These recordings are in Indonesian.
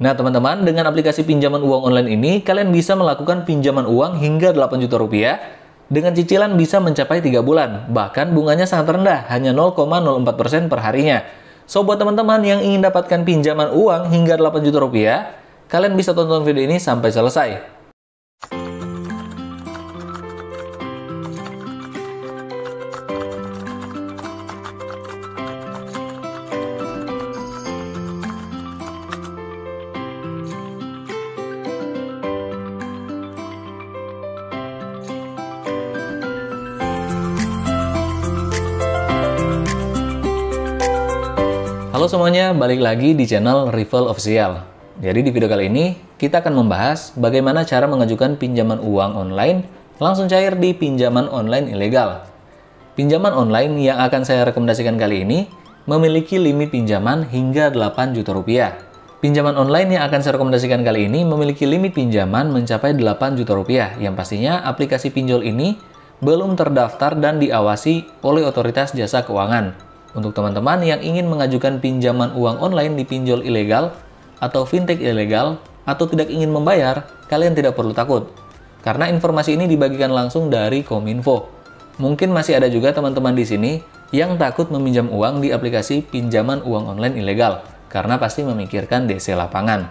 Nah, teman-teman, dengan aplikasi pinjaman uang online ini, kalian bisa melakukan pinjaman uang hingga 8 juta rupiah dengan cicilan bisa mencapai 3 bulan. Bahkan bunganya sangat rendah, hanya 0,04% per harinya. So, buat teman-teman yang ingin dapatkan pinjaman uang hingga 8 juta rupiah, kalian bisa tonton video ini sampai selesai. Halo semuanya, balik lagi di channel Rival Official. Jadi di video kali ini, kita akan membahas bagaimana cara mengajukan pinjaman uang online langsung cair di pinjaman online ilegal. Pinjaman online yang akan saya rekomendasikan kali ini memiliki limit pinjaman hingga 8 juta rupiah. Pinjaman online yang akan saya rekomendasikan kali ini memiliki limit pinjaman mencapai 8 juta rupiah, yang pastinya aplikasi pinjol ini belum terdaftar dan diawasi oleh otoritas jasa keuangan. Untuk teman-teman yang ingin mengajukan pinjaman uang online di pinjol ilegal atau fintech ilegal atau tidak ingin membayar, kalian tidak perlu takut. Karena informasi ini dibagikan langsung dari Kominfo. Mungkin masih ada juga teman-teman di sini yang takut meminjam uang di aplikasi pinjaman uang online ilegal karena pasti memikirkan DC lapangan.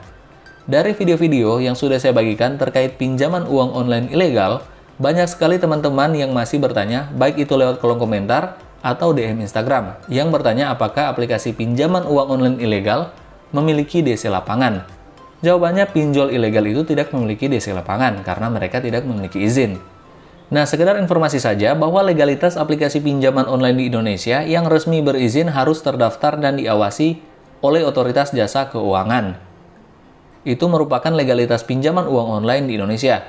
Dari video-video yang sudah saya bagikan terkait pinjaman uang online ilegal, banyak sekali teman-teman yang masih bertanya, baik itu lewat kolom komentar atau DM Instagram, yang bertanya apakah aplikasi pinjaman uang online ilegal memiliki DC lapangan. Jawabannya, pinjol ilegal itu tidak memiliki DC lapangan karena mereka tidak memiliki izin. Nah, sekedar informasi saja bahwa legalitas aplikasi pinjaman online di Indonesia yang resmi berizin harus terdaftar dan diawasi oleh otoritas jasa keuangan. Itu merupakan legalitas pinjaman uang online di Indonesia.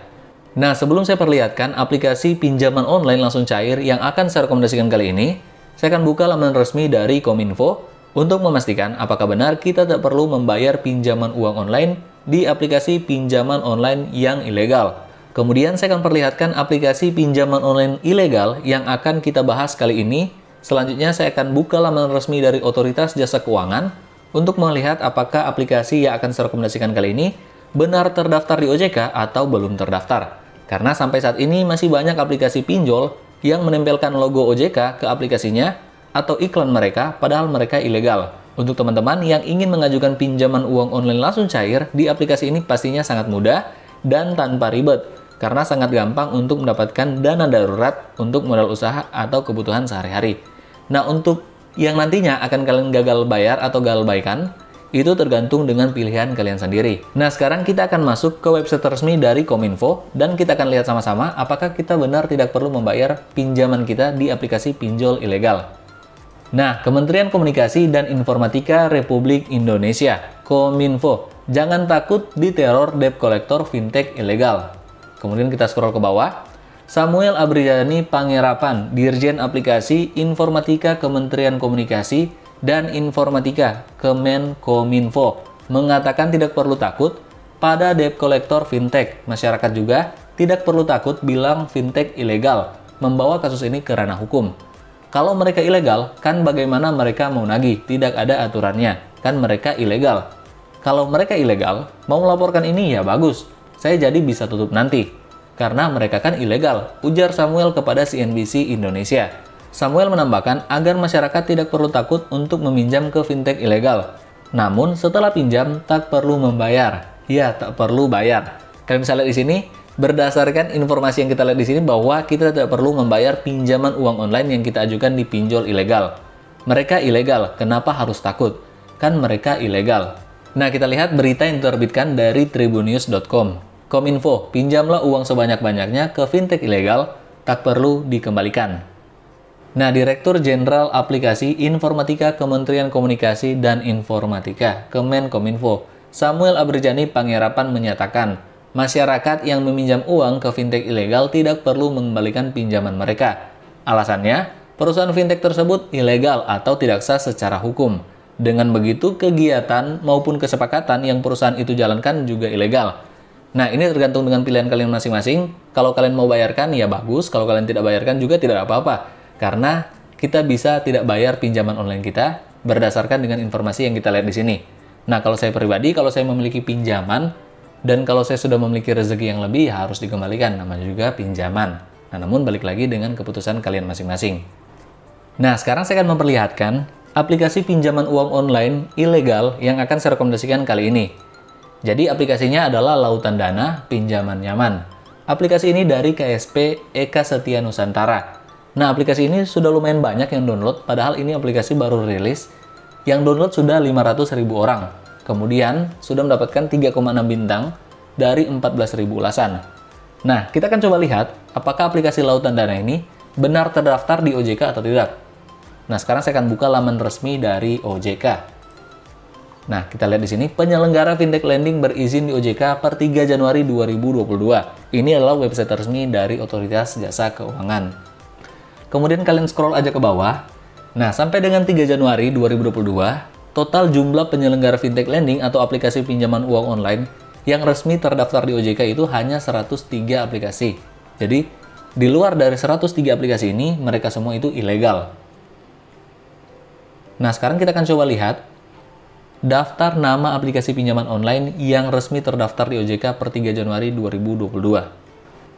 Nah, sebelum saya perlihatkan aplikasi pinjaman online langsung cair yang akan saya rekomendasikan kali ini, saya akan buka laman resmi dari Kominfo untuk memastikan apakah benar kita tak perlu membayar pinjaman uang online di aplikasi pinjaman online yang ilegal. Kemudian saya akan perlihatkan aplikasi pinjaman online ilegal yang akan kita bahas kali ini. Selanjutnya saya akan buka laman resmi dari Otoritas Jasa Keuangan untuk melihat apakah aplikasi yang akan saya rekomendasikan kali ini benar terdaftar di OJK atau belum terdaftar. Karena sampai saat ini masih banyak aplikasi pinjol yang menempelkan logo OJK ke aplikasinya atau iklan mereka padahal mereka ilegal. Untuk teman-teman yang ingin mengajukan pinjaman uang online langsung cair di aplikasi ini pastinya sangat mudah dan tanpa ribet. Karena sangat gampang untuk mendapatkan dana darurat untuk modal usaha atau kebutuhan sehari-hari. Nah, untuk yang nantinya akan kalian gagal bayar atau gagal baikan, itu tergantung dengan pilihan kalian sendiri. Nah, sekarang kita akan masuk ke website resmi dari Kominfo dan kita akan lihat sama-sama apakah kita benar tidak perlu membayar pinjaman kita di aplikasi pinjol ilegal. Nah, Kementerian Komunikasi dan Informatika Republik Indonesia, Kominfo, jangan takut diteror debt collector fintech ilegal. Kemudian kita scroll ke bawah. Samuel Abrijani Pangerapan, Dirjen Aplikasi Informatika Kementerian Komunikasi dan Informatika Kemenkominfo mengatakan tidak perlu takut pada debt collector fintech. Masyarakat juga tidak perlu takut bilang fintech ilegal, membawa kasus ini ke ranah hukum. Kalau mereka ilegal, kan bagaimana mereka mau nagih? Tidak ada aturannya, kan mereka ilegal. Kalau mereka ilegal, mau melaporkan ini ya bagus, saya jadi bisa tutup nanti. Karena mereka kan ilegal, ujar Samuel kepada CNBC Indonesia. Samuel menambahkan agar masyarakat tidak perlu takut untuk meminjam ke fintech ilegal. Namun setelah pinjam tak perlu membayar. Ya, tak perlu bayar. Kalian bisa lihat di sini, berdasarkan informasi yang kita lihat di sini bahwa kita tidak perlu membayar pinjaman uang online yang kita ajukan di pinjol ilegal. Mereka ilegal, kenapa harus takut? Kan mereka ilegal. Nah, kita lihat berita yang diterbitkan dari tribunnews.com. Kominfo, pinjamlah uang sebanyak-banyaknya ke fintech ilegal, tak perlu dikembalikan. Nah, Direktur Jenderal Aplikasi Informatika Kementerian Komunikasi dan Informatika, Kemenkominfo, Samuel Abrijani Pangerapan menyatakan, masyarakat yang meminjam uang ke fintech ilegal tidak perlu mengembalikan pinjaman mereka. Alasannya, perusahaan fintech tersebut ilegal atau tidak sah secara hukum. Dengan begitu, kegiatan maupun kesepakatan yang perusahaan itu jalankan juga ilegal. Nah, ini tergantung dengan pilihan kalian masing-masing. Kalau kalian mau bayarkan, ya bagus. Kalau kalian tidak bayarkan juga tidak apa-apa. Karena kita bisa tidak bayar pinjaman online kita berdasarkan dengan informasi yang kita lihat di sini. Nah, kalau saya pribadi, kalau saya memiliki pinjaman, dan kalau saya sudah memiliki rezeki yang lebih, ya harus dikembalikan. Namanya juga pinjaman. Nah, namun balik lagi dengan keputusan kalian masing-masing. Nah, sekarang saya akan memperlihatkan aplikasi pinjaman uang online ilegal yang akan saya rekomendasikan kali ini. Jadi, aplikasinya adalah Lautan Dana Pinjaman Nyaman. Aplikasi ini dari KSP Eka Setia Nusantara. Nah, aplikasi ini sudah lumayan banyak yang download, padahal ini aplikasi baru rilis. Yang download sudah 500.000 orang. Kemudian, sudah mendapatkan 3,6 bintang dari 14.000 ulasan. Nah, kita akan coba lihat apakah aplikasi Lautan Dana ini benar terdaftar di OJK atau tidak. Nah, sekarang saya akan buka laman resmi dari OJK. Nah, kita lihat di sini, penyelenggara fintech lending berizin di OJK per 3 Januari 2022. Ini adalah website resmi dari Otoritas Jasa Keuangan. Kemudian kalian scroll aja ke bawah. Nah, sampai dengan 3 Januari 2022, total jumlah penyelenggara fintech lending atau aplikasi pinjaman uang online yang resmi terdaftar di OJK itu hanya 103 aplikasi. Jadi, di luar dari 103 aplikasi ini, mereka semua itu ilegal. Nah, sekarang kita akan coba lihat daftar nama aplikasi pinjaman online yang resmi terdaftar di OJK per 3 Januari 2022.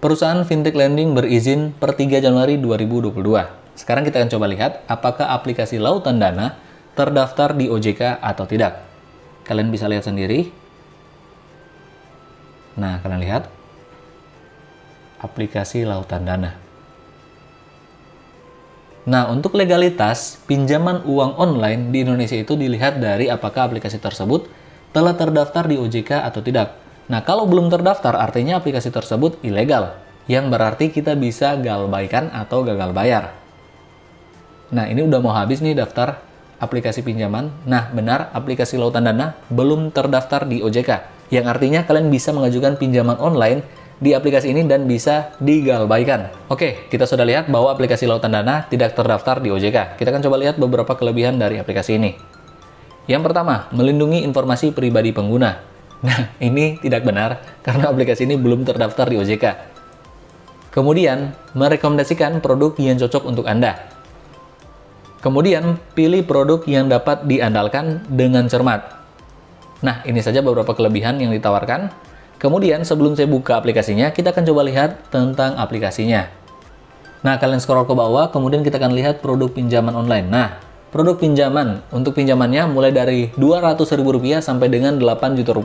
Perusahaan fintech lending berizin per 3 Januari 2022. Sekarang kita akan coba lihat apakah aplikasi Lautan Dana terdaftar di OJK atau tidak. Kalian bisa lihat sendiri. Nah, kalian lihat aplikasi Lautan Dana. Nah, untuk legalitas pinjaman uang online di Indonesia itu dilihat dari apakah aplikasi tersebut telah terdaftar di OJK atau tidak. Nah, kalau belum terdaftar artinya aplikasi tersebut ilegal, yang berarti kita bisa galbaikan atau gagal bayar. Nah, ini udah mau habis nih daftar aplikasi pinjaman. Nah, benar, aplikasi Lautan Dana belum terdaftar di OJK, yang artinya kalian bisa mengajukan pinjaman online di aplikasi ini dan bisa digalbaikan. Oke, kita sudah lihat bahwa aplikasi Lautan Dana tidak terdaftar di OJK. Kita akan coba lihat beberapa kelebihan dari aplikasi ini. Yang pertama, melindungi informasi pribadi pengguna. Nah, ini tidak benar karena aplikasi ini belum terdaftar di OJK. Kemudian, merekomendasikan produk yang cocok untuk Anda. Kemudian, pilih produk yang dapat diandalkan dengan cermat. Nah, ini saja beberapa kelebihan yang ditawarkan. Kemudian, sebelum saya buka aplikasinya, kita akan coba lihat tentang aplikasinya. Nah, kalian scroll ke bawah, kemudian kita akan lihat produk pinjaman online. Nah, produk pinjaman, untuk pinjamannya mulai dari Rp200.000 sampai dengan Rp8 juta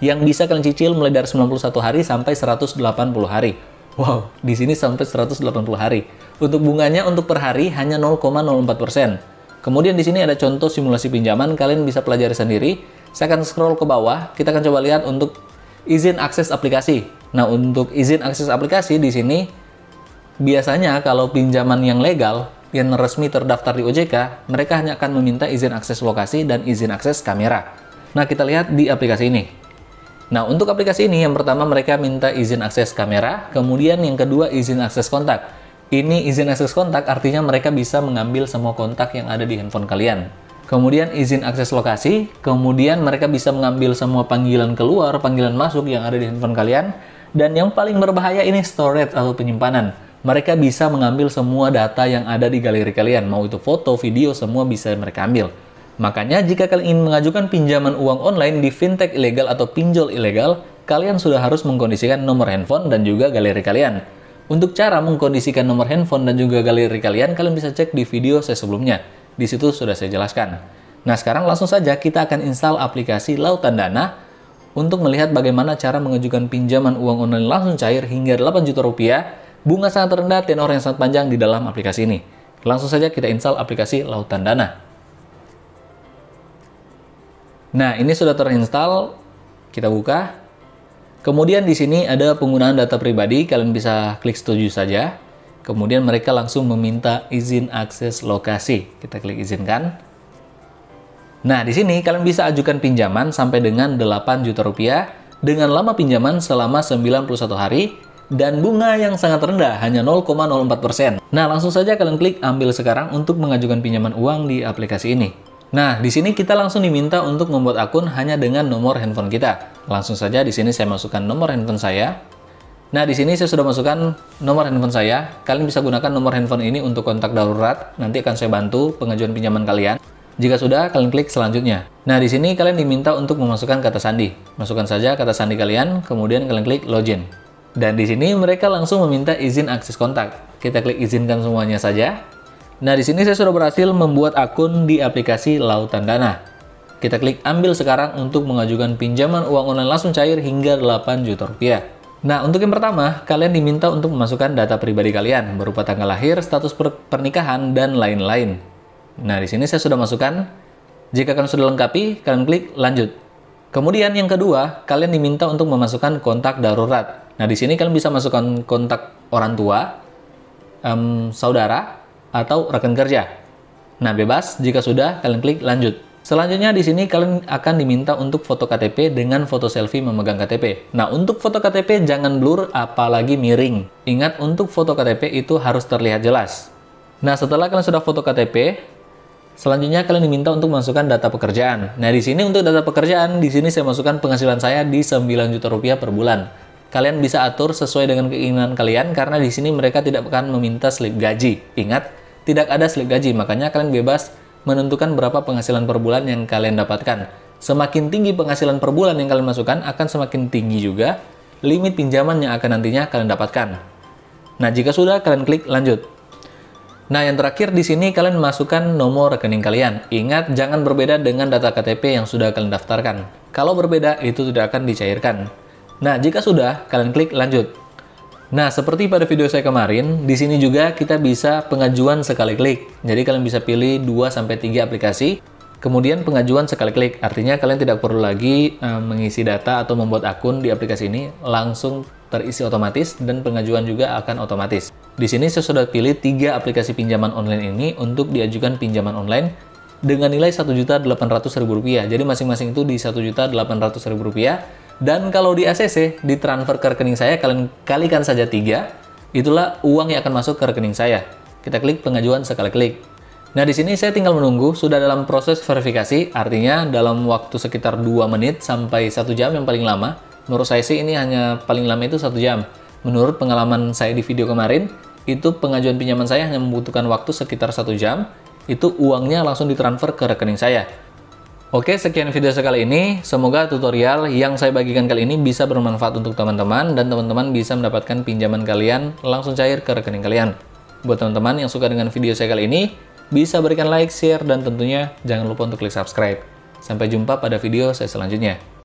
yang bisa kalian cicil mulai dari 91 hari sampai 180 hari. Wow, di sini sampai 180 hari. Untuk bunganya untuk per hari hanya 0,04%. Kemudian di sini ada contoh simulasi pinjaman, kalian bisa pelajari sendiri. Saya akan scroll ke bawah, kita akan coba lihat untuk izin akses aplikasi. Nah, untuk izin akses aplikasi di sini biasanya kalau pinjaman yang legal yang resmi terdaftar di OJK, mereka hanya akan meminta izin akses lokasi dan izin akses kamera. Nah, kita lihat di aplikasi ini. Nah, untuk aplikasi ini, yang pertama mereka minta izin akses kamera, kemudian yang kedua izin akses kontak. Ini izin akses kontak artinya mereka bisa mengambil semua kontak yang ada di handphone kalian. Kemudian izin akses lokasi, kemudian mereka bisa mengambil semua panggilan keluar, panggilan masuk yang ada di handphone kalian. Dan yang paling berbahaya ini storage atau penyimpanan. Mereka bisa mengambil semua data yang ada di galeri kalian, mau itu foto, video, semua bisa mereka ambil. Makanya jika kalian ingin mengajukan pinjaman uang online di fintech ilegal atau pinjol ilegal, kalian sudah harus mengkondisikan nomor handphone dan juga galeri kalian. Untuk cara mengkondisikan nomor handphone dan juga galeri kalian bisa cek di video saya sebelumnya. Di situ sudah saya jelaskan. Nah, sekarang langsung saja kita akan install aplikasi Lautan Dana untuk melihat bagaimana cara mengajukan pinjaman uang online langsung cair hingga Rp8 juta, bunga sangat rendah, tenor yang sangat panjang di dalam aplikasi ini. Langsung saja kita install aplikasi Lautan Dana. Nah, ini sudah terinstall. Kita buka. Kemudian di sini ada penggunaan data pribadi, kalian bisa klik setuju saja. Kemudian mereka langsung meminta izin akses lokasi. Kita klik izinkan. Nah, di sini kalian bisa ajukan pinjaman sampai dengan Rp8 juta dengan lama pinjaman selama 91 hari dan bunga yang sangat rendah, hanya 0,04%. Nah, langsung saja kalian klik ambil sekarang untuk mengajukan pinjaman uang di aplikasi ini. Nah, di sini kita langsung diminta untuk membuat akun hanya dengan nomor handphone kita. Langsung saja di sini saya masukkan nomor handphone saya. Nah, di sini saya sudah masukkan nomor handphone saya. Kalian bisa gunakan nomor handphone ini untuk kontak darurat. Nanti akan saya bantu pengajuan pinjaman kalian. Jika sudah, kalian klik selanjutnya. Nah, di sini kalian diminta untuk memasukkan kata sandi. Masukkan saja kata sandi kalian, kemudian kalian klik login. Dan di sini mereka langsung meminta izin akses kontak. Kita klik izinkan semuanya saja. Nah, di sini saya sudah berhasil membuat akun di aplikasi Lautan Dana. Kita klik ambil sekarang untuk mengajukan pinjaman uang online langsung cair hingga 8 juta rupiah. Nah, untuk yang pertama, kalian diminta untuk memasukkan data pribadi kalian, berupa tanggal lahir, status pernikahan, dan lain-lain. Nah, di sini saya sudah masukkan. Jika kalian sudah lengkapi, kalian klik lanjut. Kemudian yang kedua, kalian diminta untuk memasukkan kontak darurat. Nah, di sini kalian bisa masukkan kontak orang tua, saudara, atau rekan kerja. Nah, bebas. Jika sudah, kalian klik lanjut. Selanjutnya di sini kalian akan diminta untuk foto KTP dengan foto selfie memegang KTP. Nah, untuk foto KTP jangan blur apalagi miring. Ingat, untuk foto KTP itu harus terlihat jelas. Nah, setelah kalian sudah foto KTP, selanjutnya kalian diminta untuk memasukkan data pekerjaan. Nah, di sini untuk data pekerjaan, di sini saya masukkan penghasilan saya di 9 juta rupiah per bulan. Kalian bisa atur sesuai dengan keinginan kalian karena di sini mereka tidak akan meminta slip gaji. Ingat, tidak ada slip gaji, makanya kalian bebas menentukan berapa penghasilan per bulan yang kalian dapatkan. Semakin tinggi penghasilan per bulan yang kalian masukkan, akan semakin tinggi juga limit pinjaman yang akan nantinya kalian dapatkan. Nah, jika sudah, kalian klik lanjut. Nah, yang terakhir di sini kalian masukkan nomor rekening kalian. Ingat, jangan berbeda dengan data KTP yang sudah kalian daftarkan. Kalau berbeda, itu tidak akan dicairkan. Nah, jika sudah, kalian klik lanjut. Nah, seperti pada video saya kemarin, di sini juga kita bisa pengajuan sekali klik. Jadi kalian bisa pilih 2-3 aplikasi, kemudian pengajuan sekali klik. Artinya kalian tidak perlu lagi mengisi data atau membuat akun di aplikasi ini, langsung terisi otomatis dan pengajuan juga akan otomatis. Di sini saya sudah pilih 3 aplikasi pinjaman online ini untuk diajukan pinjaman online dengan nilai Rp1.800.000. Jadi masing-masing itu di Rp1.800.000. Dan kalau di ACC, di transfer ke rekening saya, kalian kalikan saja 3, itulah uang yang akan masuk ke rekening saya. Kita klik pengajuan sekali klik. Nah, di sini saya tinggal menunggu, sudah dalam proses verifikasi, artinya dalam waktu sekitar 2 menit sampai 1 jam yang paling lama. Menurut saya sih ini hanya paling lama itu 1 jam. Menurut pengalaman saya di video kemarin, itu pengajuan pinjaman saya hanya membutuhkan waktu sekitar 1 jam, itu uangnya langsung ditransfer ke rekening saya. Oke, sekian video saya kali ini. Semoga tutorial yang saya bagikan kali ini bisa bermanfaat untuk teman-teman dan teman-teman bisa mendapatkan pinjaman kalian langsung cair ke rekening kalian. Buat teman-teman yang suka dengan video saya kali ini, bisa berikan like, share, dan tentunya jangan lupa untuk klik subscribe. Sampai jumpa pada video saya selanjutnya.